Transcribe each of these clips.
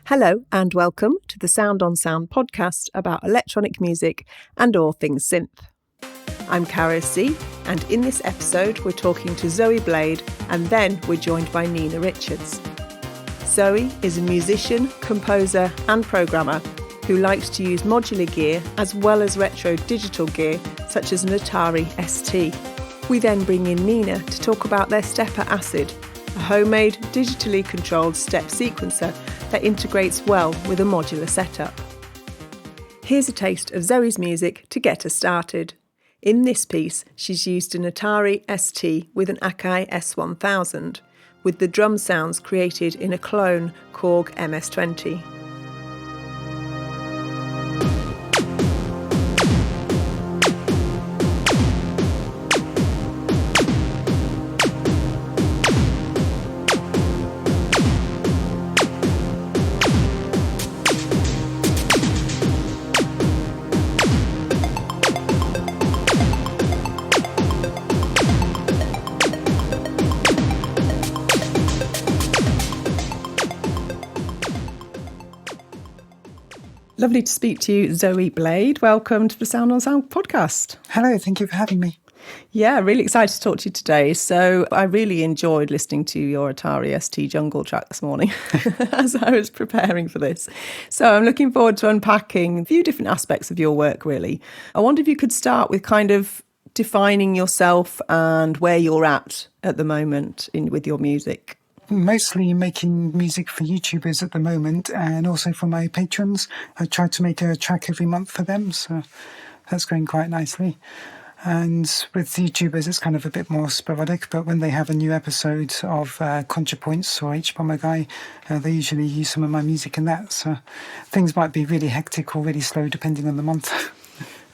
Hello and welcome to the Sound on Sound podcast about electronic music and all things synth. I'm Cara C, and in this episode we're talking to Zoë Blade, and then we're joined by Nina Richards. Zoë is a musician, composer and programmer who likes to use modular gear as well as retro digital gear such as an Atari ST. We then bring in Nina to talk about their Stepper Acid, a homemade digitally controlled step sequencer that integrates well with a modular setup. Here's a taste of Zoë's music to get us started. In this piece, she's used an Atari ST with an Akai S1000, with the drum sounds created in a clone Korg MS-20. Lovely to speak to you, Zoë Blade. Welcome to the Sound on Sound podcast. Hello, thank you for having me. Yeah, really excited to talk to you today. So I really enjoyed listening to your Atari ST Jungle track this morning as I was preparing for this. So I'm looking forward to unpacking a few different aspects of your work, really. I wonder if you could start with kind of defining yourself and where you're at the moment with your music. Mostly making music for YouTubers at the moment and also for my patrons. I try to make a track every month for them, so that's going quite nicely. And with YouTubers, it's kind of a bit more sporadic, but when they have a new episode of ContraPoints or H-Bomber Guy, they usually use some of my music in that. So things might be really hectic or really slow depending on the month.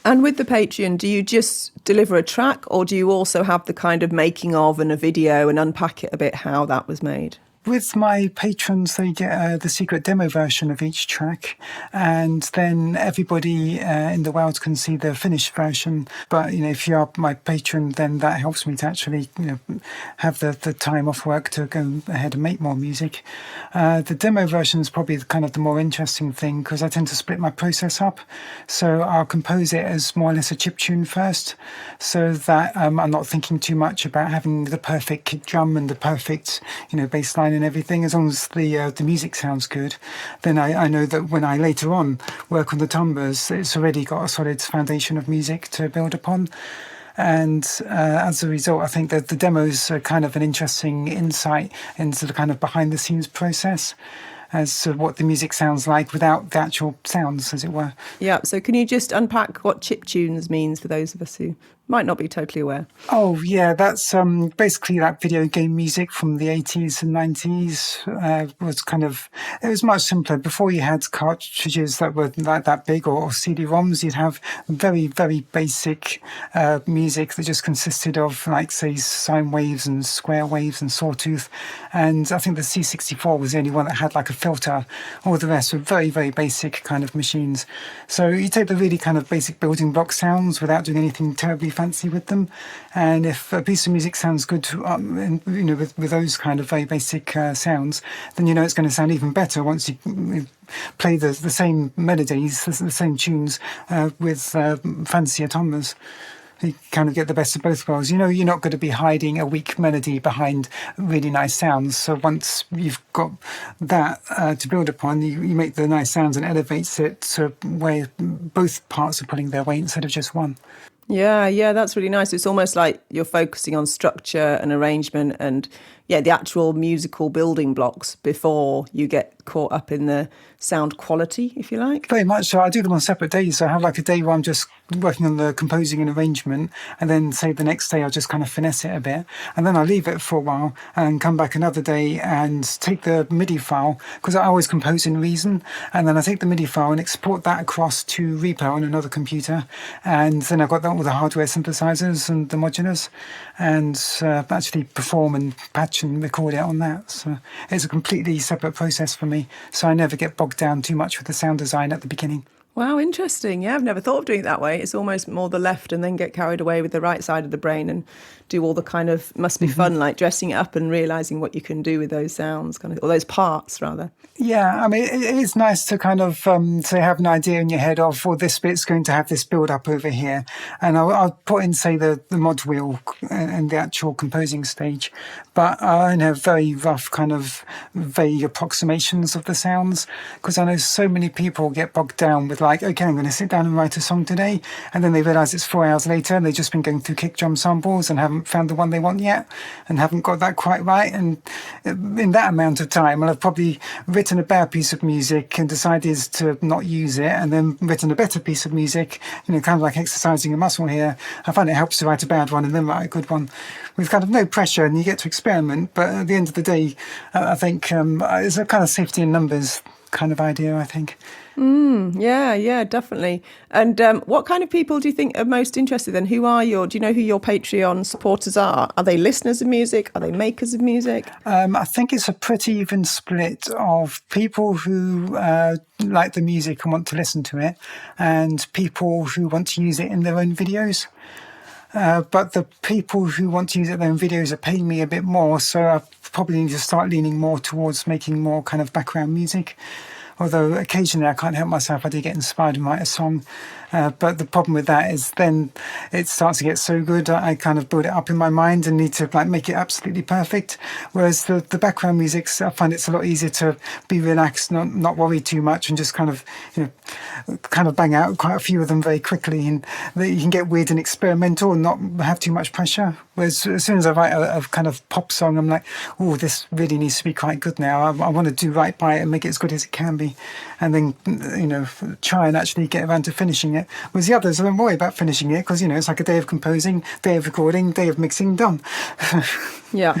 And with the Patreon, do you just deliver a track, or do you also have the kind of making of and a video and unpack it a bit how that was made? With my patrons, they get the secret demo version of each track, and then everybody in the world can see the finished version. But if you are my patron, then that helps me to actually have the time off work to go ahead and make more music. The demo version is probably kind of the more interesting thing because I tend to split my process up. So I'll compose it as more or less a chiptune first, so that I'm not thinking too much about having the perfect kick drum and the perfect bass line and everything. As long as the music sounds good, then I know that when I later on work on the timbres, it's already got a solid foundation of music to build upon. And as a result, I think that the demos are kind of an interesting insight into the kind of behind the scenes process as to what the music sounds like without the actual sounds, as it were. Yeah, so can you just unpack what Chiptunes means for those of us who might not be totally aware? Oh, yeah, that's basically that video game music from the 80s and 90s. It was much simpler. Before you had cartridges that were like that big or CD-ROMs, you'd have very, very basic music that just consisted of, like, say, sine waves and square waves and sawtooth. And I think the C64 was the only one that had like a filter. All the rest were very, very basic kind of machines. So you take the really kind of basic building block sounds without doing anything terribly fancy with them, and if a piece of music sounds good with those kind of very basic sounds, then it's going to sound even better once you play the same melodies, the same tunes with fancier timbres. You kind of get the best of both worlds. You're not going to be hiding a weak melody behind really nice sounds. So once you've got that to build upon, you make the nice sounds and elevates it to where both parts are pulling their weight instead of just one. Yeah, that's really nice. It's almost like you're focusing on structure and arrangement and the actual musical building blocks before you get caught up in the sound quality, if you like. Very much so. I do them on separate days. So I have like a day where I'm just working on the composing and arrangement, and then say the next day I'll just kind of finesse it a bit, and then I leave it for a while and come back another day and take the MIDI file, because I always compose in Reason, and then I take the MIDI file and export that across to Reaper on another computer, and then I've got all the hardware synthesizers and the modulars, and actually perform and patch and record it on that. So it's a completely separate process for me, so I never get bogged down too much with the sound design at the beginning. Wow, interesting. Yeah, I've never thought of doing it that way. It's almost more the left and then get carried away with the right side of the brain and do all the kind of, must be fun, like dressing it up and realising what you can do with those sounds, kind of, or those parts rather. Yeah, I mean, it is nice to kind of say have an idea in your head of, well, this bit's going to have this build up over here. And I'll put in, say, the mod wheel and the actual composing stage. But I only have very rough kind of vague approximations of the sounds, because I know so many people get bogged down with like, okay, I'm going to sit down and write a song today. And then they realise it's 4 hours later and they've just been going through kick drum samples and haven't found the one they want yet and haven't got that quite right. And in that amount of time, I'll have probably written a bad piece of music and decided to not use it, and then written a better piece of music, kind of like exercising a muscle here. I find it helps to write a bad one and then write a good one with kind of no pressure, and you get to experiment. But at the end of the day, I think it's a kind of safety in numbers kind of idea, I think. Yeah, definitely. And what kind of people do you think are most interested then? Do you know who your Patreon supporters are? Are they listeners of music? Are they makers of music? I think it's a pretty even split of people who like the music and want to listen to it, and people who want to use it in their own videos. But the people who want to use it in their own videos are paying me a bit more, so I probably need to start leaning more towards making more kind of background music. Although occasionally I can't help myself, I do get inspired and write a song. But the problem with that is then it starts to get so good, I kind of build it up in my mind and need to like make it absolutely perfect. Whereas the background music, I find it's a lot easier to be relaxed, not worry too much, and just kind of, kind of bang out quite a few of them very quickly. And you can get weird and experimental and not have too much pressure. Whereas as soon as I write a kind of pop song, I'm like, oh, this really needs to be quite good now. I want to do right by it and make it as good as it can be. And then, try and actually get around to finishing it. Whereas the others, I don't worry about finishing it because, it's like a day of composing, day of recording, day of mixing, done. Yeah.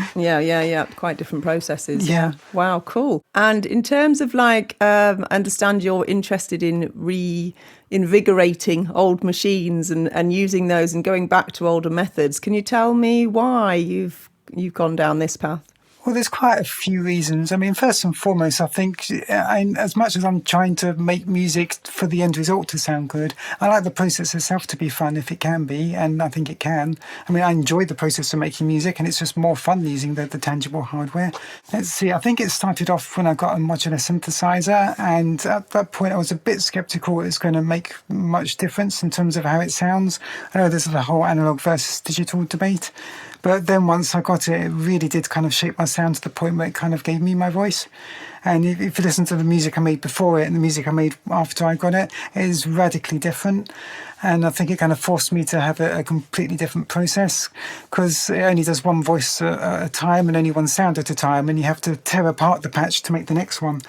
Quite different processes. Yeah. Wow, cool. And in terms of I understand you're interested in reinvigorating old machines and using those and going back to older methods. Can you tell me why you've gone down this path? Well, there's quite a few reasons. I mean, first and foremost, I think as much as I'm trying to make music for the end result to sound good, I like the process itself to be fun if it can be, and I think it can. I mean, I enjoy the process of making music, and it's just more fun using the tangible hardware. Let's see, I think it started off when I got a modular synthesizer, and at that point I was a bit skeptical it was going to make much difference in terms of how it sounds. I know there's the whole analog versus digital debate. But then once I got it, it really did kind of shape my sound to the point where it kind of gave me my voice. And if you listen to the music I made before it and the music I made after I got it, it is radically different. And I think it kind of forced me to have a completely different process, because it only does one voice at a time and only one sound at a time, and you have to tear apart the patch to make the next one.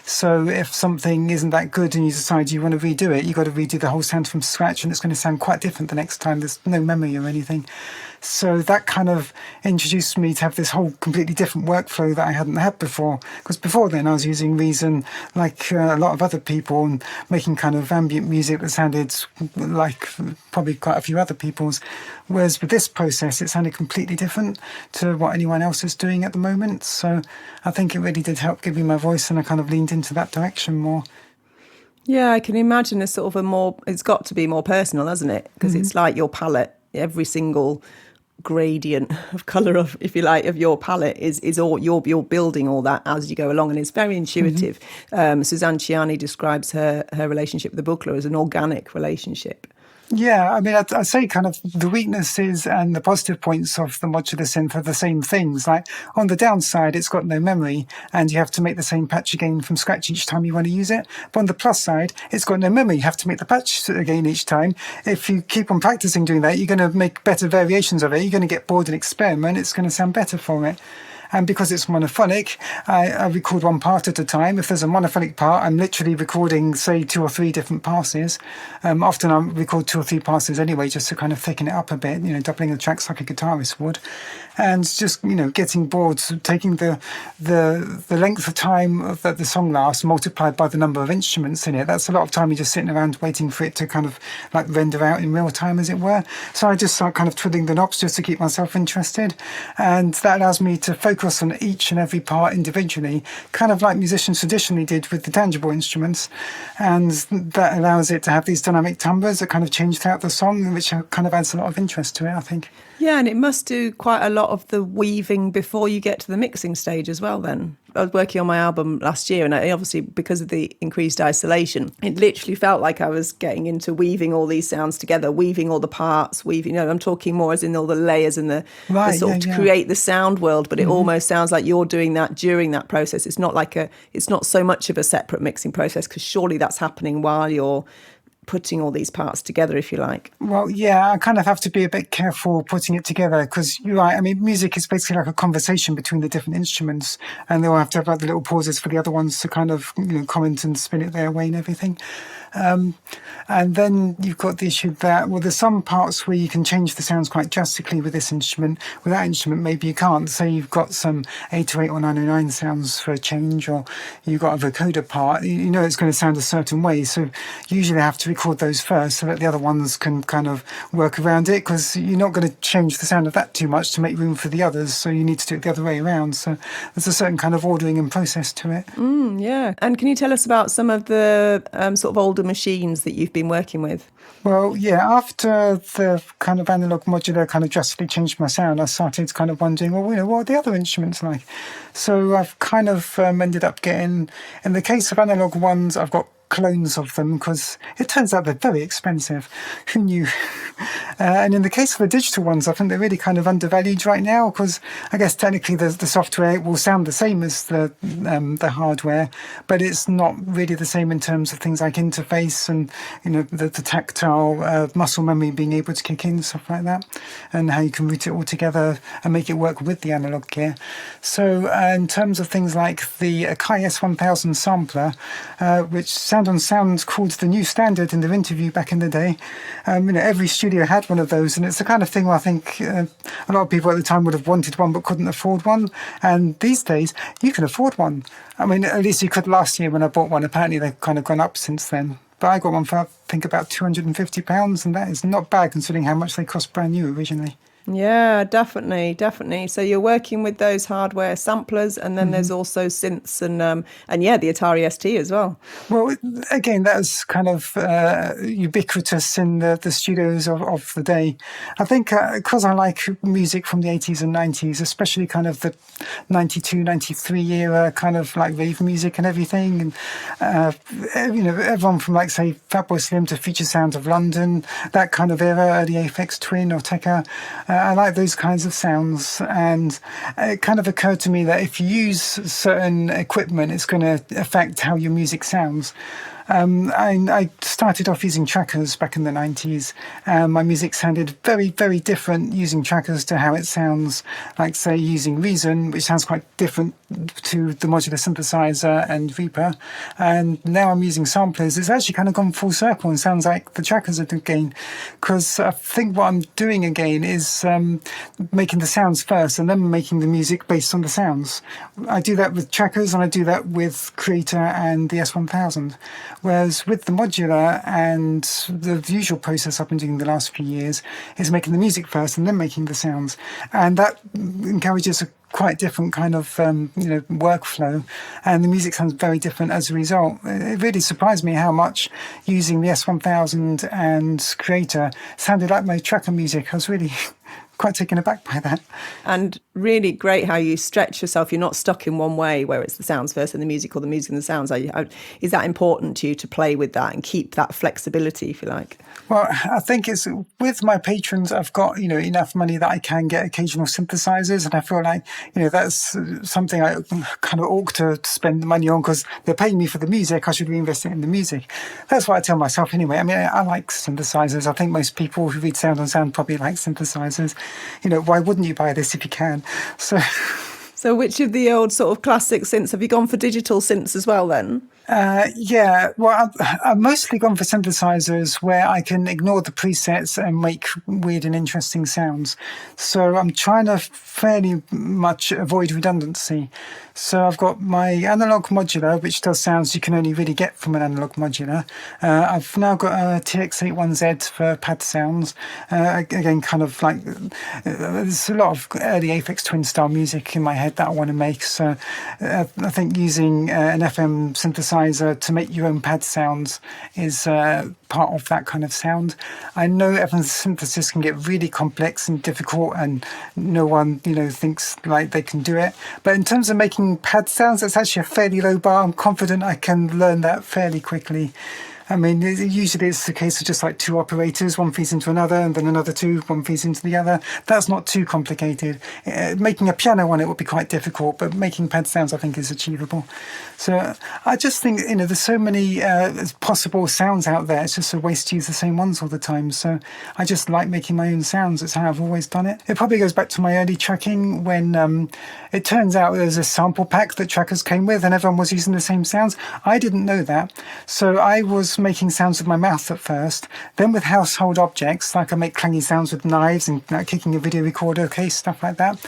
So if something isn't that good and you decide you want to redo it, you've got to redo the whole sound from scratch, and it's going to sound quite different the next time. There's no memory or anything. So that kind of introduced me to have this whole completely different workflow that I hadn't had before. Because before then I was using Reason like a lot of other people and making kind of ambient music that sounded like probably quite a few other people's. Whereas with this process, it sounded completely different to what anyone else is doing at the moment. So I think it really did help give me my voice, and I kind of leaned into that direction more. Yeah, I can imagine it's got to be more personal, hasn't it? Because it's like your palette, every single gradient of colour of, if you like, of your palette is all you're building all that as you go along, and it's very intuitive. Suzanne Ciani describes her relationship with the Buchla as an organic relationship. Yeah, I mean, I'd say kind of the weaknesses and the positive points of the modular synth are the same things. Like on the downside, it's got no memory and you have to make the same patch again from scratch each time you want to use it. But on the plus side, it's got no memory. You have to make the patch again each time. If you keep on practicing doing that, you're going to make better variations of it. You're going to get bored and experiment. It's going to sound better for it. And because it's monophonic, I record one part at a time. If there's a monophonic part, I'm literally recording, say, 2 or 3 different passes. Often I record 2 or 3 passes anyway, just to kind of thicken it up a bit, doubling the tracks like a guitarist would. And just, getting bored, taking the length of time that the song lasts multiplied by the number of instruments in it. That's a lot of time you're just sitting around waiting for it to kind of like render out in real time, as it were. So I just start kind of twiddling the knobs just to keep myself interested. And that allows me to focus focus on each and every part individually, kind of like musicians traditionally did with the tangible instruments. And that allows it to have these dynamic timbres that kind of change throughout the song, which kind of adds a lot of interest to it, I think. Yeah, and it must do quite a lot of the weaving before you get to the mixing stage as well then. I was working on my album last year, and I obviously, because of the increased isolation, it literally felt like I was getting into weaving all these sounds together, weaving all the parts, weaving, I'm talking more as in all the layers and the sort of to create the sound world, but it almost sounds like you're doing that during that process. It's not so much of a separate mixing process, because surely that's happening while you're putting all these parts together, if you like. Well, yeah, I kind of have to be a bit careful putting it together, because you're right. I mean, music is basically like a conversation between the different instruments, and they'll have to have like the little pauses for the other ones to kind of comment and spin it their way and everything. And then you've got the issue that, well, there's some parts where you can change the sounds quite drastically with this instrument. With that instrument, maybe you can't. Say you've got some 808 or 909 sounds for a change, or you've got a vocoder part, it's going to sound a certain way. So usually I have to record those first so that the other ones can kind of work around it, because you're not going to change the sound of that too much to make room for the others. So you need to do it the other way around. So there's a certain kind of ordering and process to it. Yeah. And can you tell us about some of the sort of older machines that you've been working with? Well, yeah, after the kind of analog modular kind of drastically changed my sound, I started kind of wondering, well, what are the other instruments like? So I've kind of ended up getting, in the case of analog ones, I've got clones of them, because it turns out they're very expensive. Who knew? And in the case of the digital ones, I think they're really kind of undervalued right now, because I guess technically the software will sound the same as the hardware, but it's not really the same in terms of things like interface and the tactile muscle memory being able to kick in, stuff like that, and how you can route it all together and make it work with the analog gear. So in terms of things like the Akai S1000 sampler, which Sound on Sound called the new standard in their interview back in the day. Every studio had one of those, and it's the kind of thing where I think a lot of people at the time would have wanted one but couldn't afford one. And these days, you can afford one. I mean, at least you could last year when I bought one. Apparently, they've kind of gone up since then. But I got one for, I think, about £250, and that is not bad considering how much they cost brand new originally. Yeah, definitely. So you're working with those hardware samplers, and then there's also synths and the Atari ST as well. Well, again, that was kind of ubiquitous in the studios of the day. I think because I like music from the 80s and 90s, especially kind of the 92, 93 era, kind of like rave music and everything. And, everyone from like, say, Fatboy Slim to Future Sounds of London, that kind of era, early Aphex Twin or Tekka. I like those kinds of sounds, and it kind of occurred to me that if you use certain equipment, it's going to affect how your music sounds. I started off using trackers back in the 90s. My music sounded very, very different using trackers to how it sounds, like, say, using Reason, which sounds quite different to the modular synthesizer and Reaper. And now I'm using samplers. It's actually kind of gone full circle and sounds like the trackers are again, because I think what I'm doing again is making the sounds first and then making the music based on the sounds. I do that with trackers, and I do that with Creator and the S1000. Whereas with the modular and the usual process I've been doing the last few years is making the music first and then making the sounds. And that encourages a quite different kind of workflow, and the music sounds very different as a result. It really surprised me how much using the S1000 and Creator sounded like my tracker music. I was really quite taken aback by that. And really great how you stretch yourself. You're not stuck in one way where it's the sounds first and the music, or the music and the sounds. Is that important to you to play with that and keep that flexibility, if you like? Well, I think it's with my patrons, I've got, enough money that I can get occasional synthesizers. And I feel like, that's something I kind of ought to spend the money on, because they're paying me for the music. I should reinvest it in the music. That's what I tell myself anyway. I mean, I like synthesizers. I think most people who read Sound on Sound probably like synthesizers. Why wouldn't you buy this if you can? So which of the old sort of classic synths, have you gone for digital synths as well then? Yeah, well, I've mostly gone for synthesizers where I can ignore the presets and make weird and interesting sounds. So I'm trying to fairly much avoid redundancy. So I've got my analog modular, which does sounds you can only really get from an analog modular. I've now got a TX81Z for pad sounds. Again, kind of like, there's a lot of early Aphex Twin style music in my head head that I want to make. So I think using an FM synthesizer to make your own pad sounds is part of that kind of sound. I know FM synthesis can get really complex and difficult, and no one, thinks like they can do it. But in terms of making pad sounds, it's actually a fairly low bar. I'm confident I can learn that fairly quickly. I mean, usually it's the case of just like two operators, one feeds into another, and then another two, one feeds into the other. That's not too complicated. Making a piano on it would be quite difficult, but making pad sounds, I think, is achievable. So I just think, there's so many possible sounds out there. It's just a waste to use the same ones all the time. So I just like making my own sounds. It's how I've always done it. It probably goes back to my early tracking when it turns out there's a sample pack that trackers came with and everyone was using the same sounds. I didn't know that. So I was making sounds with my mouth at first, then with household objects, like I make clangy sounds with knives and kicking a video recorder case, stuff like that.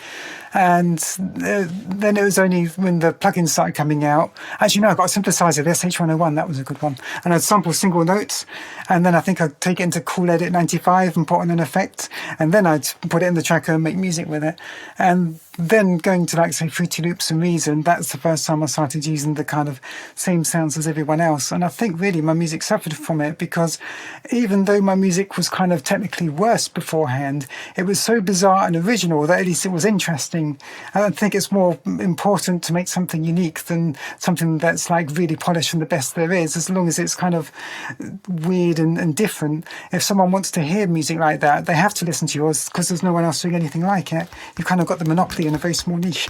And then it was only when the plugins started coming out. Actually, no, I got a synthesizer, the SH101, that was a good one. And I'd sample single notes, and then I think I'd take it into Cool Edit 95 and put on an effect, and then I'd put it in the tracker and make music with it. And then going to, say, Fruity Loops and Reason, that's the first time I started using the kind of same sounds as everyone else. And I think really my music suffered from it, because even though my music was kind of technically worse beforehand, it was so bizarre and original that at least it was interesting. I think it's more important to make something unique than something that's really polished and the best there is, as long as it's kind of weird and different. If someone wants to hear music like that, they have to listen to yours, because there's no one else doing anything like it. You've kind of got the monopoly in a very small niche.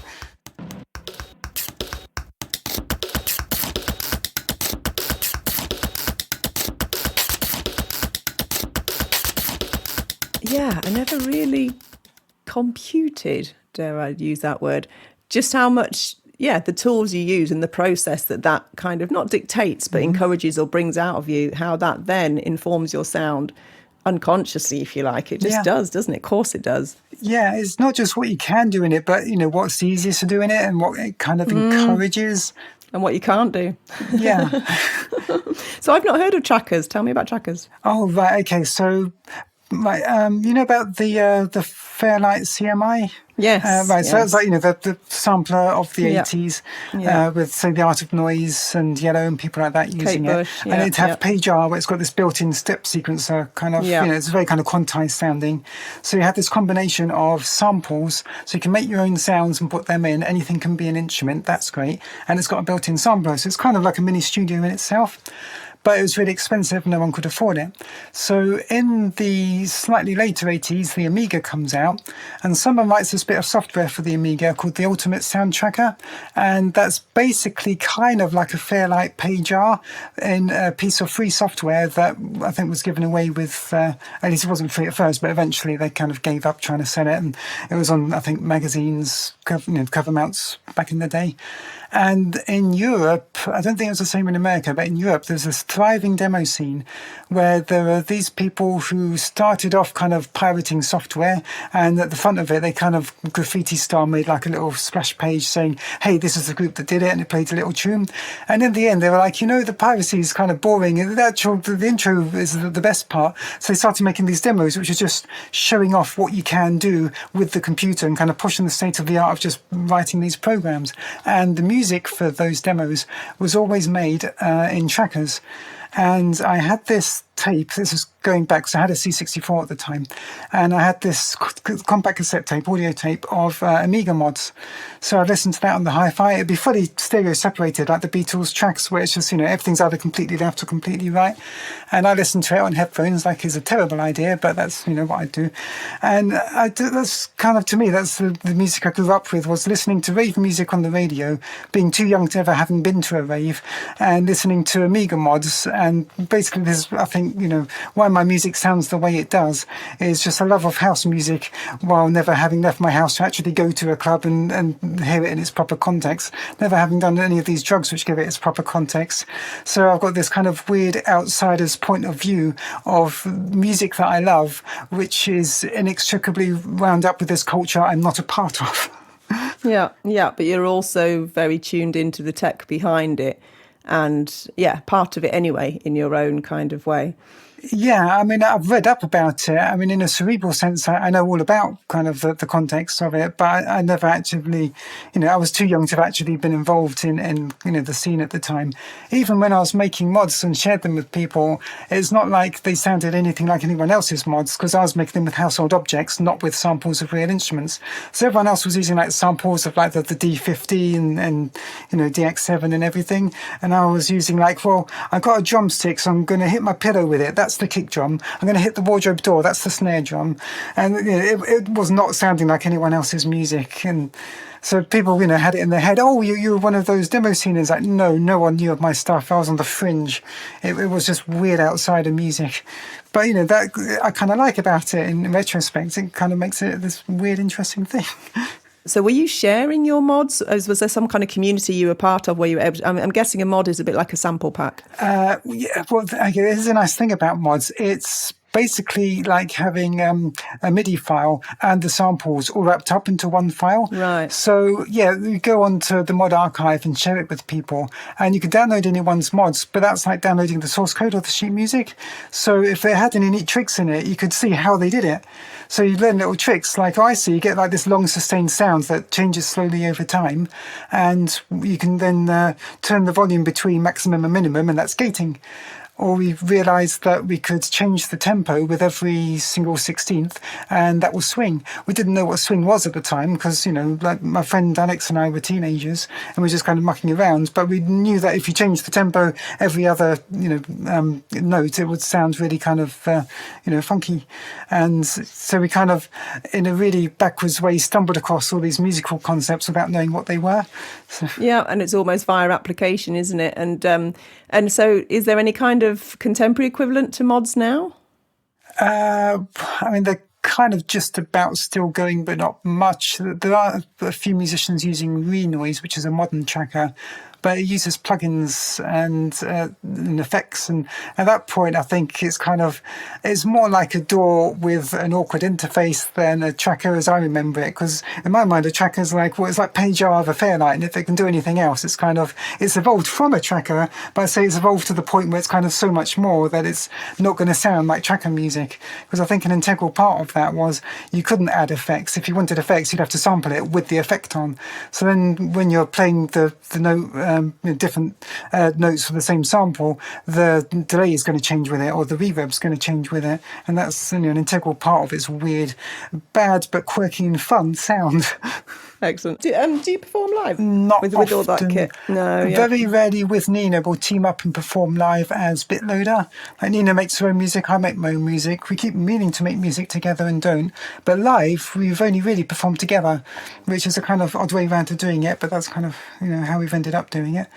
Yeah, I never really computed, dare I use that word, just how much, the tools you use and the process that kind of not dictates, but encourages or brings out of you, how that then informs your sound unconsciously, if you like. It just does, doesn't it? Of course it does. Yeah, it's not just what you can do in it, but, what's easiest to do in it and what it kind of encourages. And what you can't do. Yeah. So I've not heard of trackers. Tell me about trackers. Oh, right. Okay. So, you know about the Fairlight CMI? Yes. Right. Yes. So that's the sampler of the 80s with, say, The Art of Noise and Yellow and people like that using Kate Bush, it. And it'd have Page R, where it's got this built-in step sequencer kind of, it's very kind of quantized sounding. So you have this combination of samples, so you can make your own sounds and put them in. Anything can be an instrument. That's great. And it's got a built-in sampler. So it's kind of like a mini studio in itself. But it was really expensive, no one could afford it. So in the slightly later 80s, the Amiga comes out, and someone writes this bit of software for the Amiga called the Ultimate Sound Tracker, and that's basically kind of like a Fairlight Page R in a piece of free software that I think was given away with, at least it wasn't free at first, but eventually they kind of gave up trying to sell it, and it was on, I think, magazines, cover mounts back in the day. And in Europe, I don't think it was the same in America, but in Europe, there's this thriving demo scene where there are these people who started off kind of pirating software, and at the front of it, they kind of graffiti style made like a little splash page saying, hey, this is the group that did it, and it played a little tune. And in the end, they were like, the piracy is kind of boring, and the intro is the best part. So they started making these demos, which are just showing off what you can do with the computer and kind of pushing the state of the art of just writing these programs. And the music for those demos was always made in trackers. And I had this tape, this is going back, so I had a C64 at the time, and I had this compact cassette tape, audio tape of Amiga mods. So I listened to that on the hi-fi. It'd be fully stereo separated, like the Beatles tracks, where it's just, everything's either completely left or completely right. And I listened to it on headphones, like it's a terrible idea, but that's, what I do. And that's kind of, to me, that's the music I grew up with, was listening to rave music on the radio, being too young to ever having been to a rave, and listening to Amiga mods. And basically, there's, I think, why my music sounds the way it does is just a love of house music, while never having left my house to actually go to a club and hear it in its proper context, never having done any of these drugs which give it its proper context. So I've got this kind of weird outsider's point of view of music that I love, which is inextricably wound up with this culture I'm not a part of. Yeah, but you're also very tuned into the tech behind it. And part of it anyway, in your own kind of way. Yeah, I mean, I've read up about it. I mean, in a cerebral sense, I know all about kind of the context of it, but I never actually, I was too young to have actually been involved in the scene at the time. Even when I was making mods and shared them with people, it's not like they sounded anything like anyone else's mods, because I was making them with household objects, not with samples of real instruments. So everyone else was using like samples of like the D50 and DX7 and everything. And I was using like, well, I got a drumstick, so I'm going to hit my pillow with it. That's the kick drum. I'm going to hit the wardrobe door. That's the snare drum. And it was not sounding like anyone else's music. And so people, had it in their head. Oh, you were one of those Demosceners. Like, no one knew of my stuff. I was on the fringe. It was just weird outside of music. But that I kind of like about it in retrospect. It kind of makes it this weird, interesting thing. So were you sharing your mods? Was there some kind of community you were part of where you were able to, I'm guessing a mod is a bit like a sample pack. Yeah, well, here's a nice thing about mods. It's basically like having a MIDI file and the samples all wrapped up into one file. Right. So, yeah, you go onto the mod archive and share it with people, and you can download anyone's mods, but that's like downloading the source code of the sheet music. So if it had any neat tricks in it, you could see how they did it. So you learn little tricks. Like I see, you get like this long sustained sound that changes slowly over time, and you can then turn the volume between maximum and minimum, and that's gating. Or we realised that we could change the tempo with every single 16th, and that will swing. We didn't know what swing was at the time because, like my friend Alex and I were teenagers and we were just kind of mucking around. But we knew that if you changed the tempo every other, note, it would sound really kind of, funky. And so we kind of, in a really backwards way, stumbled across all these musical concepts without knowing what they were. So. Yeah, and it's almost via application, isn't it? And so is there any kind of contemporary equivalent to mods now? I mean, they're kind of just about still going, but not much. There are a few musicians using Renoise, which is a modern tracker, but it uses plugins and effects. And at that point, I think it's more like a DAW with an awkward interface than a tracker as I remember it. Because in my mind, a tracker is like, well, it's like page R of a Fairlight. And if it can do anything else, it's evolved from a tracker, but I say it's evolved to the point where it's kind of so much more that it's not going to sound like tracker music. Because I think an integral part of that was you couldn't add effects. If you wanted effects, you'd have to sample it with the effect on. So then when you're playing the note, different notes for the same sample, the delay is going to change with it, or the reverb is going to change with it, and that's an integral part of its weird, bad but quirky and fun sound. Excellent. Do you perform live? Not with often. all that kit? No. Yeah. Very rarely with Nina we'll team up and perform live as BitLoader. Like Nina makes her own music, I make my own music. We keep meaning to make music together and don't. But live, we've only really performed together, which is a kind of odd way around to doing it, but that's kind of how we've ended up doing it.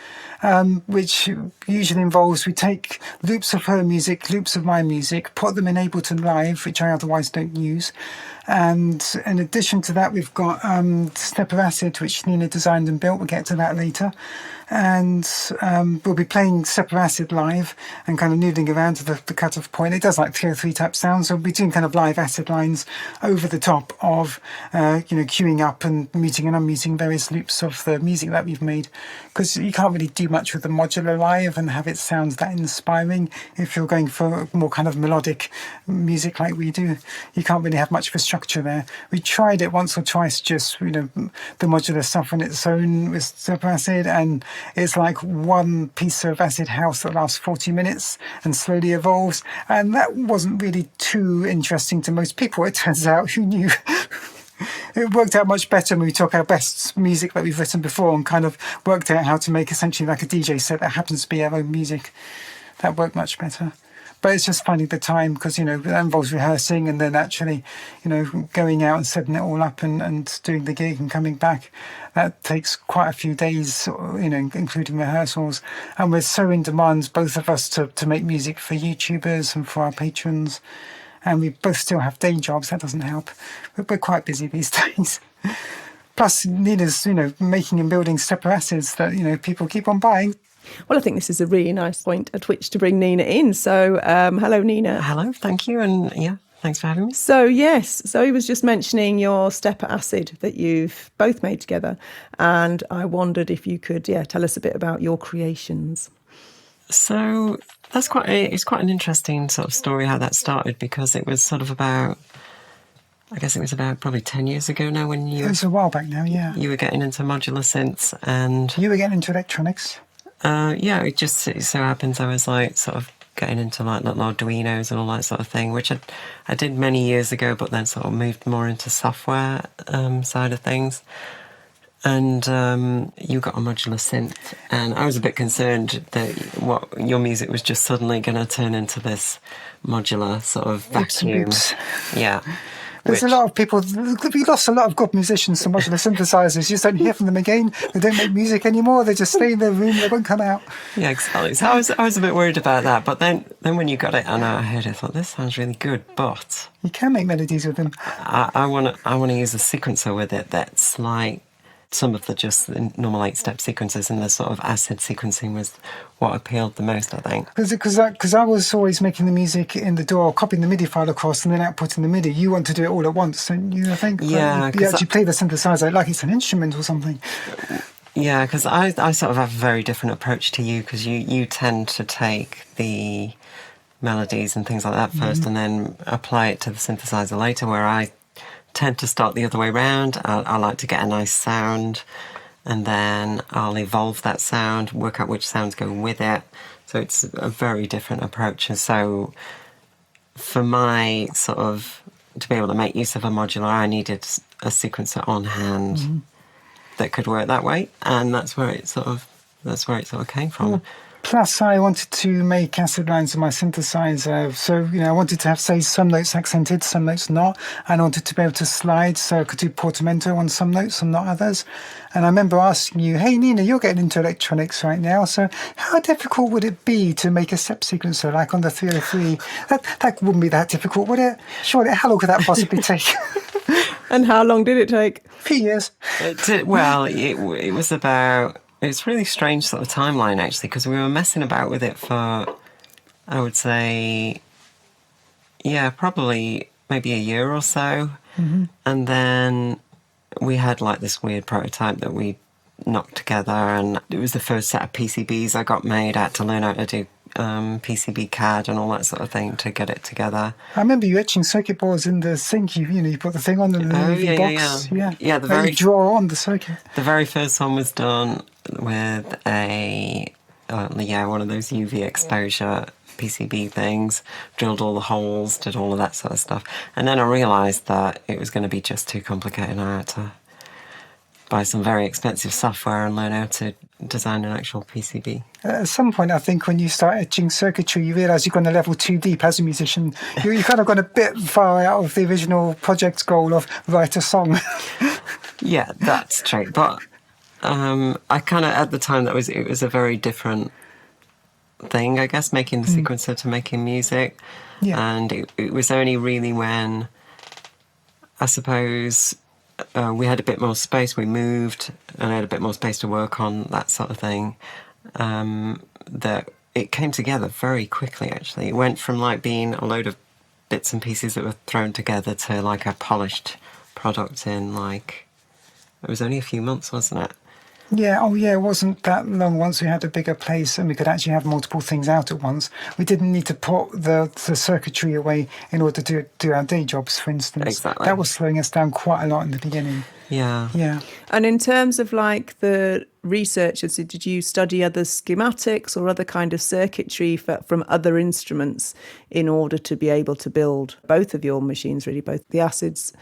Which usually involves we take loops of her music, loops of my music, put them in Ableton Live, which I otherwise don't use. And in addition to that, we've got Stepper Acid, which Nina designed and built. We'll get to that later. And we'll be playing Stepper Acid live and kind of noodling around to the cut-off point. It does like 303 type sounds, so we'll be doing kind of live acid lines over the top of queuing up and muting and unmuting various loops of the music that we've made, because you can't really do much with the modular live and have it sound that inspiring. If you're going for more kind of melodic music like we do, you can't really have much of a structure there. We tried it once or twice, just the modular stuff on its own with Stepper Acid, and it's like one piece of acid house that lasts 40 minutes and slowly evolves, and that wasn't really too interesting to most people, it turns out. Who knew? It worked out much better when we took our best music that we've written before and kind of worked out how to make essentially like a DJ set that happens to be our own music. That worked much better. But it's just finding the time, because, that involves rehearsing and then actually, going out and setting it all up and doing the gig and coming back. That takes quite a few days, including rehearsals. And we're so in demand, both of us, to make music for YouTubers and for our patrons. And we both still have day jobs. That doesn't help. We're quite busy these days. Plus, Nina's, making and building Stepper Acids that, people keep on buying. Well, I think this is a really nice point at which to bring Nina in. So, hello, Nina. Hello, thank you. And yeah, thanks for having me. So, yes, Zoe was just mentioning your Stepper Acid that you've both made together. And I wondered if you could, tell us a bit about your creations. So it's quite an interesting sort of story how that started, because it was sort of about, I guess it was about probably 10 years ago now when It was a while back now, yeah. you were getting into modular synths, and You were getting into electronics. it so happens I was like sort of getting into like little Arduinos and all that sort of thing, which I did many years ago, but then sort of moved more into software side of things. And you got a modular synth, and I was a bit concerned that what your music was just suddenly going to turn into this modular sort of vacuum. Yeah. There's a lot of people, we lost a lot of good musicians to modular synthesizers. You just don't hear from them again. They don't make music anymore. They just stay in their room. They won't come out. Yeah, exactly. So I was a bit worried about that. But then when you got it and I heard it, I thought, this sounds really good. But You can make melodies with them. I want to use a sequencer with it that's like some of the normal 8-step sequences, and the sort of acid sequencing was what appealed the most, I think. Because I was always making the music in the DAW, copying the MIDI file across and then outputting the MIDI. You want to do it all at once, don't you, I think? Yeah. You actually play the synthesizer like it's an instrument or something. Yeah, because I sort of have a very different approach to you, because you tend to take the melodies and things like that first and then apply it to the synthesizer later, where I tend to start the other way around. I like to get a nice sound, and then I'll evolve that sound, work out which sounds go with it. So it's a very different approach. And so for my sort of, to be able to make use of a modular, I needed a sequencer on hand that could work that way. And that's where it sort of came from. Plus, I wanted to make acid lines on my synthesizer. So, I wanted to have, say, some notes accented, some notes not. And I wanted to be able to slide, so I could do portamento on some notes and not others. And I remember asking you, hey, Nina, you're getting into electronics right now. So how difficult would it be to make a step sequencer like on the 303? That wouldn't be that difficult, would it? Surely, how long could that possibly take? And how long did it take? A few years. It was about... It's a really strange sort of timeline, actually, because we were messing about with it for, I would say, probably maybe a year or so. And then we had like this weird prototype that we knocked together, and it was the first set of PCBs I got made. I had to learn how to do PCB CAD and all that sort of thing to get it together. I remember you etching circuit boards in the sink. You put the thing on the box. Yeah. You draw on the circuit. The very first one was done with one of those UV exposure PCB things, drilled all the holes, did all of that sort of stuff. And then I realised that it was going to be just too complicated. I had to buy some very expensive software and learn how to design an actual PCB. At some point, I think, when you start etching circuitry, you realise you've gone a level too deep as a musician. You've kind of gone a bit far out of the original project goal of write a song. Yeah, that's true. But I kind of, at the time, it was a very different thing, I guess, making the sequencer to making music. Yeah. And it was only really when, I suppose, we had a bit more space, we moved, and I had a bit more space to work on, that sort of thing, that it came together very quickly, actually. It went from like being a load of bits and pieces that were thrown together to like a polished product in like, it was only a few months, wasn't it? Yeah, it wasn't that long once we had a bigger place and we could actually have multiple things out at once. We didn't need to put the circuitry away in order to do our day jobs, for instance. Exactly. That was slowing us down quite a lot in the beginning. Yeah. Yeah. And in terms of like the research, did you study other schematics or other kind of circuitry from other instruments in order to be able to build both of your machines, really, both the acids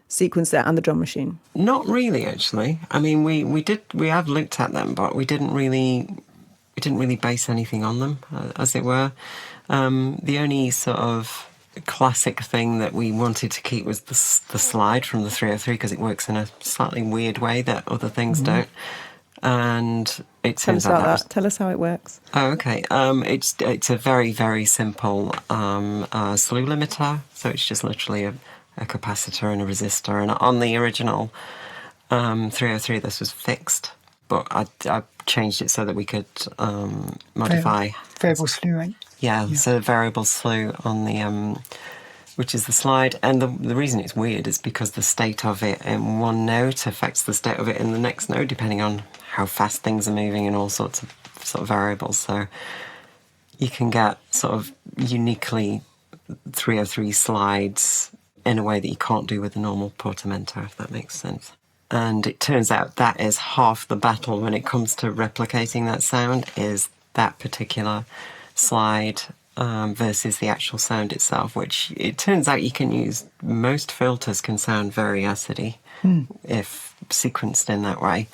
sequencer and the drum machine? Not really, actually. I mean, we have looked at them, but we didn't really base anything on them, as it were. The only sort of classic thing that we wanted to keep was the slide from the 303, because it works in a slightly weird way that other things don't. And it turns out that. Tell us how it works. Oh, okay. It's a very, very simple slew limiter, so it's just literally a capacitor and a resistor. And on the original 303, this was fixed, but I changed it so that we could modify Variable slew, right? Yeah, so variable slew on the which is the slide. And the reason it's weird is because the state of it in one note affects the state of it in the next note, depending on how fast things are moving and all sorts of variables. So you can get sort of uniquely 303 slides in a way that you can't do with a normal portamento, if that makes sense. And it turns out that is half the battle when it comes to replicating that sound, is that particular slide versus the actual sound itself, which it turns out you can use. Most filters can sound very acidy if sequenced in that way.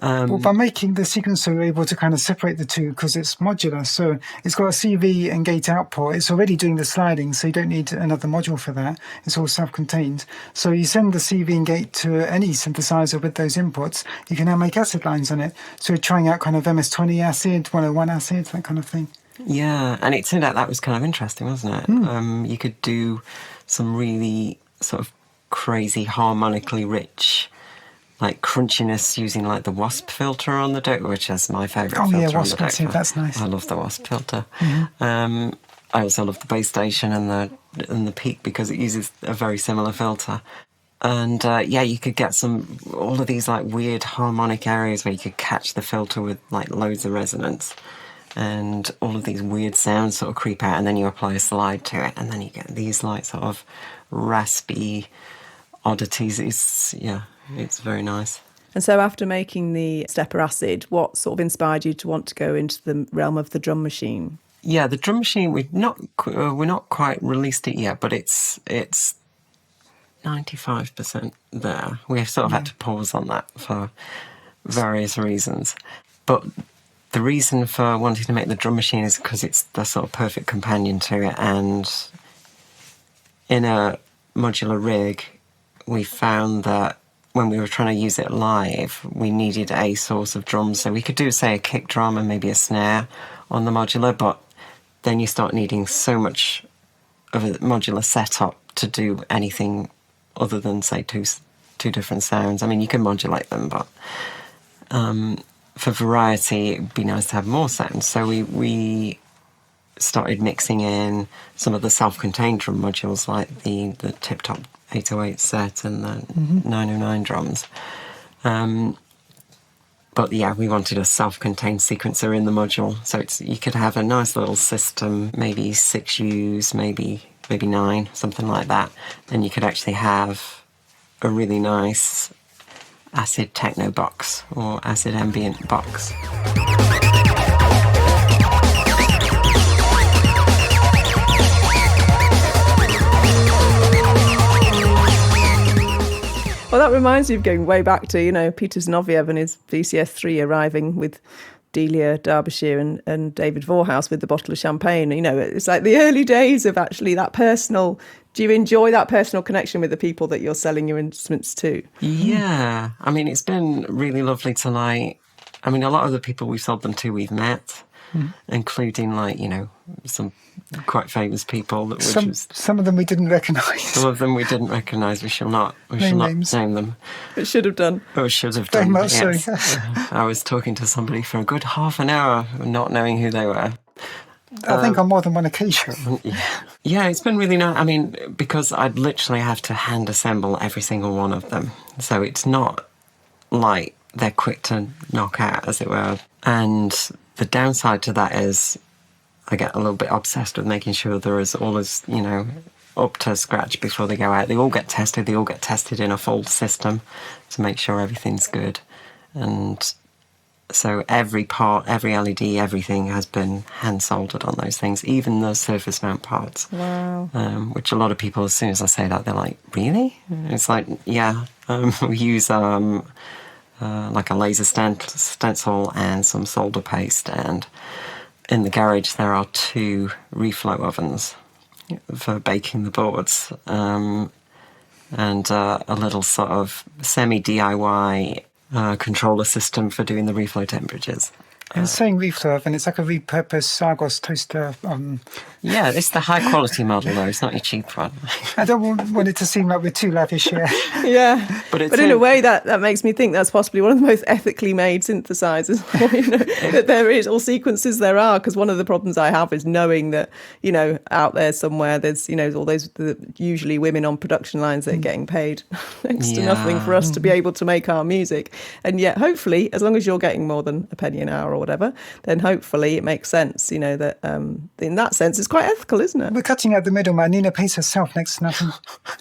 Well, by making the sequencer, we're able to kind of separate the two because it's modular. So it's got a CV and gate output. It's already doing the sliding, so you don't need another module for that. It's all self-contained. So you send the CV and gate to any synthesizer with those inputs, you can now make acid lines on it. So we're trying out kind of MS-20 acid, 101 acid, that kind of thing. Yeah, and it turned out that was kind of interesting, wasn't it? You could do some really sort of crazy harmonically rich, like crunchiness using like the wasp filter on the deck, which is my favourite filter on the wasp deck. filter, that's nice. I love the wasp filter. I also love the bass station and the peak because it uses a very similar filter. And you could get all of these like weird harmonic areas where you could catch the filter with like loads of resonance, and all of these weird sounds sort of creep out, and then you apply a slide to it, and then you get these like sort of raspy oddities. It's very nice. And so after making the Stepper Acid, what sort of inspired you to want to go into the realm of the drum machine? Yeah, the drum machine, we're not quite released it yet, but it's 95% there. We sort of had to pause on that for various reasons. But the reason for wanting to make the drum machine is because it's the sort of perfect companion to it. And in a modular rig, we found that when we were trying to use it live, we needed a source of drums. So we could do, say, a kick drum and maybe a snare on the modular, but then you start needing so much of a modular setup to do anything other than, say, two different sounds. I mean, you can modulate them, but for variety, it'd be nice to have more sounds. So we started mixing in some of the self-contained drum modules, like the tip-top 808 set and the 909 drums. But yeah, we wanted a self-contained sequencer in the module. So you could have a nice little system, maybe 6 U's, maybe 9, something like that. Then you could actually have a really nice acid techno box or acid ambient box. Well, that reminds me of going way back to, Peter Zinoviev and his VCS3 arriving with Delia Derbyshire and David Vorhaus with the bottle of champagne. It's like the early days of actually that personal. Do you enjoy that personal connection with the people that you're selling your instruments to? Yeah. I mean, it's been really lovely to a lot of the people we've sold them to, we've met, including some quite famous people. Some of them we didn't recognise. Some of them we didn't recognise. We shall not name them. It should have done. Or should have done. Very much yes. so. I was talking to somebody for a good half an hour, not knowing who they were. I think on more than one occasion. Yeah, it's been really nice. I mean, because I'd literally have to hand assemble every single one of them. So it's not like they're quick to knock out, as it were. And the downside to that is I get a little bit obsessed with making sure they're all as, up to scratch before they go out. They all get tested. They all get tested in a full system to make sure everything's good. And so every part, every LED, everything has been hand soldered on those things, even the surface mount parts. Wow. Which a lot of people, as soon as I say that, they're like, really? It's like, yeah. We use like a laser stencil and some solder paste, and in the garage there are 2 reflow ovens for baking the boards, and a little sort of semi-DIY controller system for doing the reflow temperatures. I was saying reflow oven, it's like a repurposed Argos toaster. Yeah, it's the high quality model though, it's not your cheap one. I don't want it to seem like we're too lavish here. Yeah, but in a way that makes me think that's possibly one of the most ethically made synthesizers that there is, or sequences there are, because one of the problems I have is knowing that, out there somewhere there's, all those usually women on production lines that are getting paid next to nothing for us to be able to make our music. And yet, hopefully, as long as you're getting more than a penny an hour or whatever, then hopefully it makes sense, that in that sense it's quite ethical, isn't it? We're cutting out the middleman. Nina pays herself next to nothing.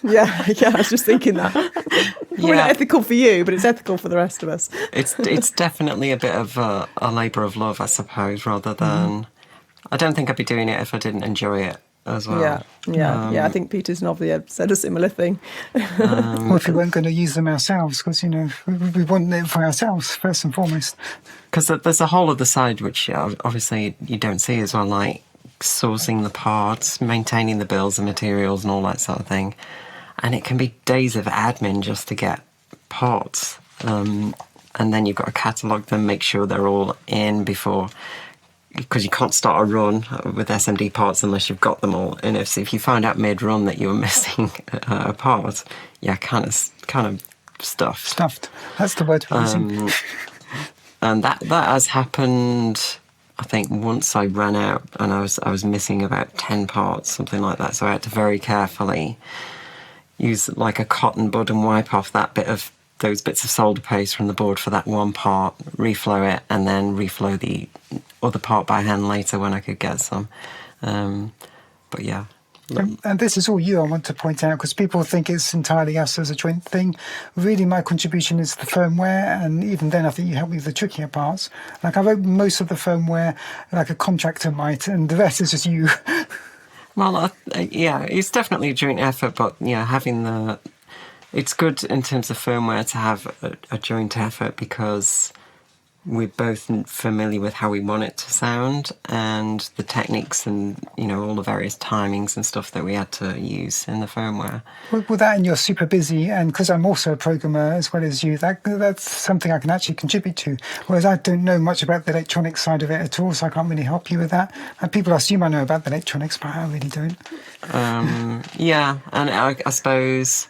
Yeah, I was just thinking that. Probably not ethical for you, but it's ethical for the rest of us. It's definitely a bit of a labour of love, I suppose, rather than... I don't think I'd be doing it if I didn't enjoy it as well. Yeah. I think Peter Snovlia said a similar thing. Or if we weren't going to use them ourselves, because, we want it for ourselves, first and foremost. Because there's a whole other side which obviously you don't see as well, like sourcing the parts, maintaining the bills of materials and all that sort of thing. And it can be days of admin just to get parts. And then you've got to catalogue them, make sure they're all in before... Because you can't start a run with SMD parts unless you've got them all. And if you find out mid-run that you were missing a part, kind of stuffed. Stuffed. That's the word we're using. And that has happened, I think, once I ran out and I was missing about 10 parts, something like that. So I had to very carefully use like a cotton bud and wipe off those bits of solder paste from the board for that one part, reflow it, and then reflow the other part by hand later when I could get some. But yeah. And this is all you, I want to point out, because people think it's entirely us as a joint thing. Really, my contribution is the firmware, and even then I think you help me with the trickier parts. Like, I wrote most of the firmware like a contractor might, and the rest is just you. Well, it's definitely a joint effort, but having it's good in terms of firmware to have a joint effort because we're both familiar with how we want it to sound and the techniques and, all the various timings and stuff that we had to use in the firmware. Well, that and you're super busy, and because I'm also a programmer as well as you, that's something I can actually contribute to. Whereas I don't know much about the electronic side of it at all, so I can't really help you with that. And people assume I know about the electronics, but I really don't. And I suppose...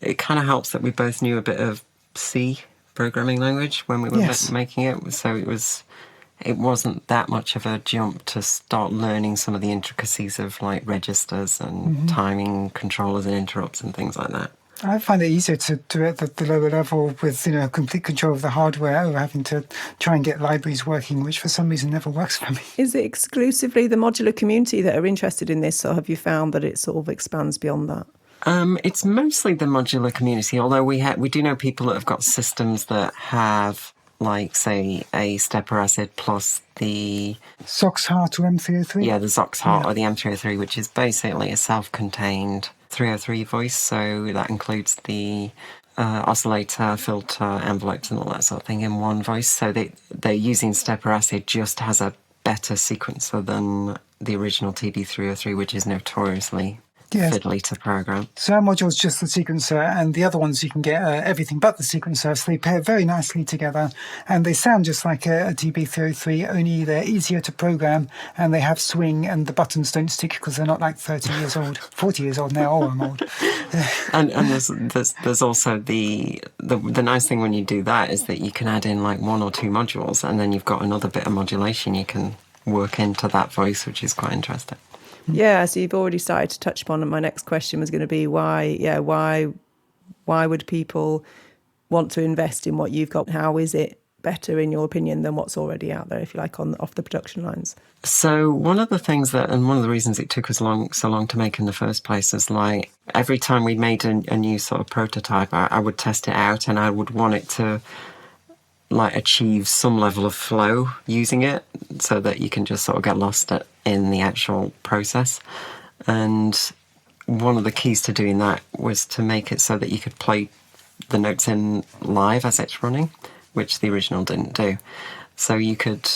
It kind of helps that we both knew a bit of C programming language when we were making it, so it wasn't that much of a jump to start learning some of the intricacies of like registers and timing controllers and interrupts and things like that. I find it easier to do it at the lower level with complete control of the hardware over having to try and get libraries working, which for some reason never works for me. Is it exclusively the modular community that are interested in this, or have you found that it sort of expands beyond that? It's mostly the modular community, although we do know people that have got systems that have, like, say, a Stepper Acid plus the... Zoxhart or M303? Yeah, the Zoxhart or the M303, which is basically a self-contained 303 voice, so that includes the oscillator, filter, envelopes and all that sort of thing in one voice. So they're using Stepper Acid just has a better sequencer than the original TB303, which is notoriously... fiddly to program. So our module's just the sequencer, and the other ones you can get everything but the sequencer, so they pair very nicely together, and they sound just like a TB303, only they're easier to program, and they have swing, and the buttons don't stick because they're not like 30 years old, 40 years old now. I'm old. and there's also the nice thing when you do that is that you can add in like one or two modules, and then you've got another bit of modulation you can work into that voice, which is quite interesting. Yeah, so you've already started to touch upon, and my next question was going to be why would people want to invest in what you've got? How is it better, in your opinion, than what's already out there, if you like, off the production lines? So one of the things and one of the reasons it took us so long to make in the first place is like every time we made a new sort of prototype, I would test it out and I would want it to like achieve some level of flow using it so that you can just sort of get lost in the actual process. And one of the keys to doing that was to make it so that you could play the notes in live as it's running, which the original didn't do. So you could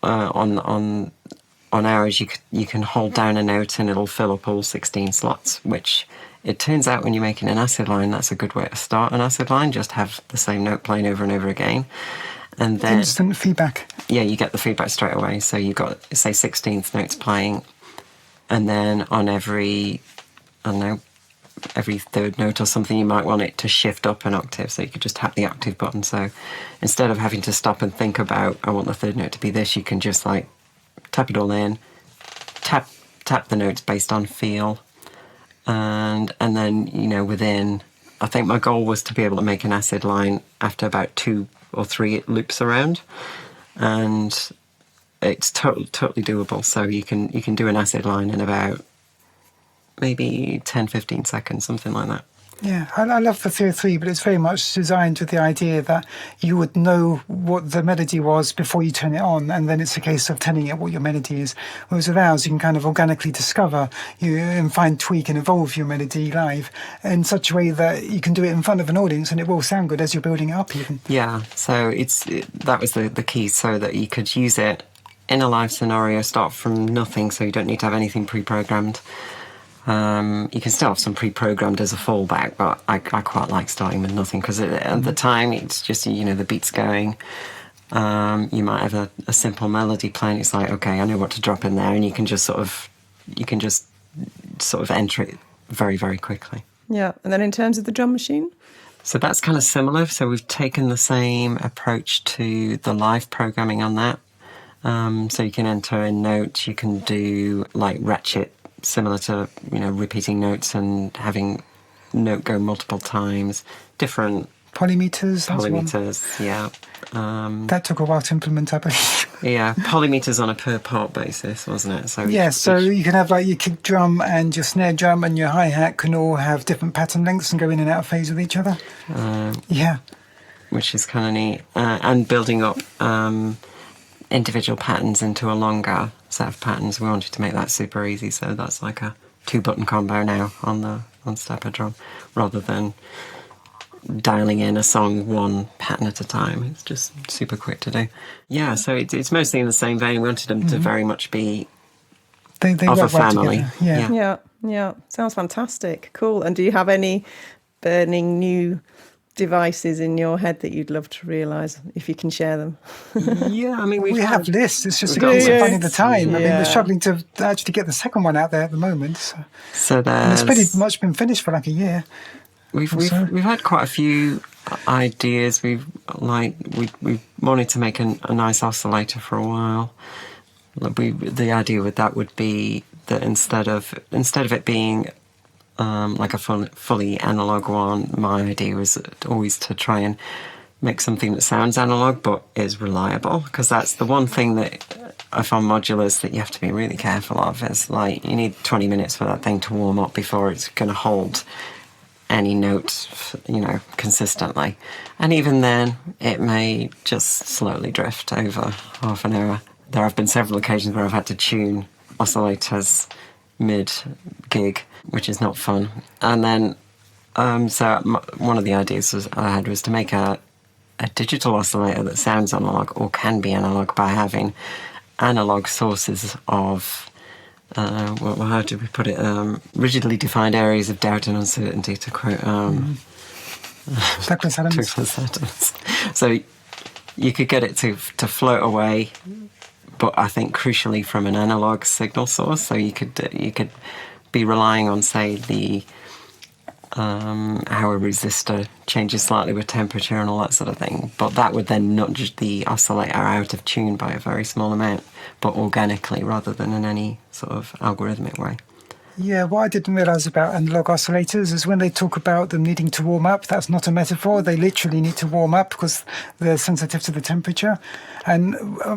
on ours you can hold down a note and it'll fill up all 16 slots, which it turns out when you're making an acid line, that's a good way to start an acid line, just have the same note playing over and over again. And then instant feedback. Yeah, you get the feedback straight away. So you've got, say, 16th notes playing, and then on every third note or something, you might want it to shift up an octave, so you could just tap the octave button. So instead of having to stop and think about, I want the third note to be this, you can just like tap it all in, tap the notes based on feel, and then, within, I think my goal was to be able to make an acid line after about two or 3 loops around, and it's totally doable. So you can do an acid line in about maybe 10-15 seconds, something like that. Yeah, I love the Theory 3, but it's very much designed with the idea that you would know what the melody was before you turn it on, and then it's a case of telling it what your melody is. Whereas with ours, you can kind of organically discover and find, tweak and evolve your melody live in such a way that you can do it in front of an audience and it will sound good as you're building it up even. Yeah, so that was the key, so that you could use it in a live scenario, start from nothing, so you don't need to have anything pre-programmed. You can still have some pre-programmed as a fallback, but I quite like starting with nothing, because at the time it's just, the beat's going. You might have a simple melody playing. It's like, okay, I know what to drop in there, and you can just sort of enter it very, very quickly. Yeah, and then in terms of the drum machine? So that's kind of similar. So we've taken the same approach to the live programming on that. So you can enter in notes, you can do like ratchet, similar to, repeating notes and having note go multiple times, different polymeters. Yeah. That took a while to implement, I believe. Yeah, polymeters on a per part basis, wasn't it? So so you can have like your kick drum and your snare drum and your hi-hat can all have different pattern lengths and go in and out of phase with each other. Which is kind of neat. And building up individual patterns into a longer set of patterns. We wanted to make that super easy, so that's like a 2-button combo now on Stepper drum, rather than dialing in a song one pattern at a time. It's just super quick to do. Yeah, so it's mostly in the same vein. We wanted them to very much be they of a family. Yeah. Sounds fantastic. Cool. And do you have any burning new devices in your head that you'd love to realise, if you can share them? Yeah, I mean, we have lists. It's just finding the time. Yeah. I mean, we're struggling to actually get the second one out there at the moment. So it's pretty much been finished for like a year. We've had quite a few ideas. We wanted to make a nice oscillator for a while. The idea with that would be that instead of it being like a fully analog one, my idea was always to try and make something that sounds analog but is reliable, because that's the one thing that I found modulars that you have to be really careful of. It's like you need 20 minutes for that thing to warm up before it's going to hold any note, consistently. And even then, it may just slowly drift over half an hour. There have been several occasions where I've had to tune oscillators mid-gig, which is not fun. And then, one of the ideas I had was to make a digital oscillator that sounds analog or can be analog by having analog sources of, how do we put it, rigidly defined areas of doubt and uncertainty, to quote Douglas Adams. So you could get it to float away, but I think crucially from an analog signal source. So you could be relying on, say, the how a resistor changes slightly with temperature and all that sort of thing. But that would then nudge the oscillator out of tune by a very small amount, but organically rather than in any sort of algorithmic way. Yeah, what I didn't realise about analog oscillators is when they talk about them needing to warm up, that's not a metaphor. They literally need to warm up because they're sensitive to the temperature. And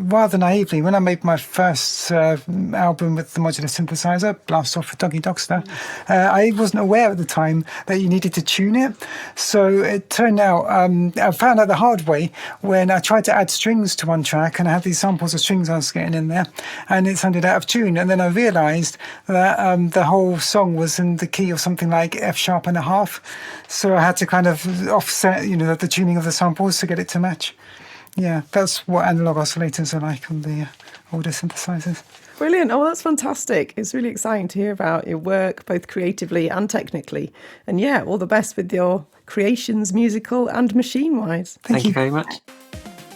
rather naively, when I made my first album with the modular synthesizer, Blast Off with Doggy Dogster, I wasn't aware at the time that you needed to tune it. So it turned out, I found out the hard way when I tried to add strings to one track, and I had these samples of strings I was getting in there, and it sounded out of tune. And then I realised that the whole song was in the key of something like F#1/2. So I had to kind of offset, the tuning of the samples to get it to match. Yeah, that's what analog oscillators are like on the older synthesizers. Brilliant. Oh, that's fantastic. It's really exciting to hear about your work, both creatively and technically. And yeah, all the best with your creations, musical and machine-wise. Thank you very much.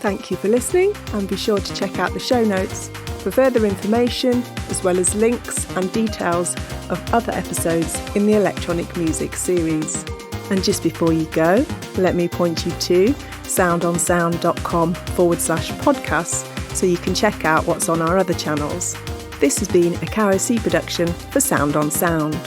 Thank you for listening, and be sure to check out the show notes for further information, as well as links and details of other episodes in the electronic music series. And just before you go, let me point you to soundonsound.com/podcasts so you can check out what's on our other channels. This has been a Cara C production for Sound on Sound.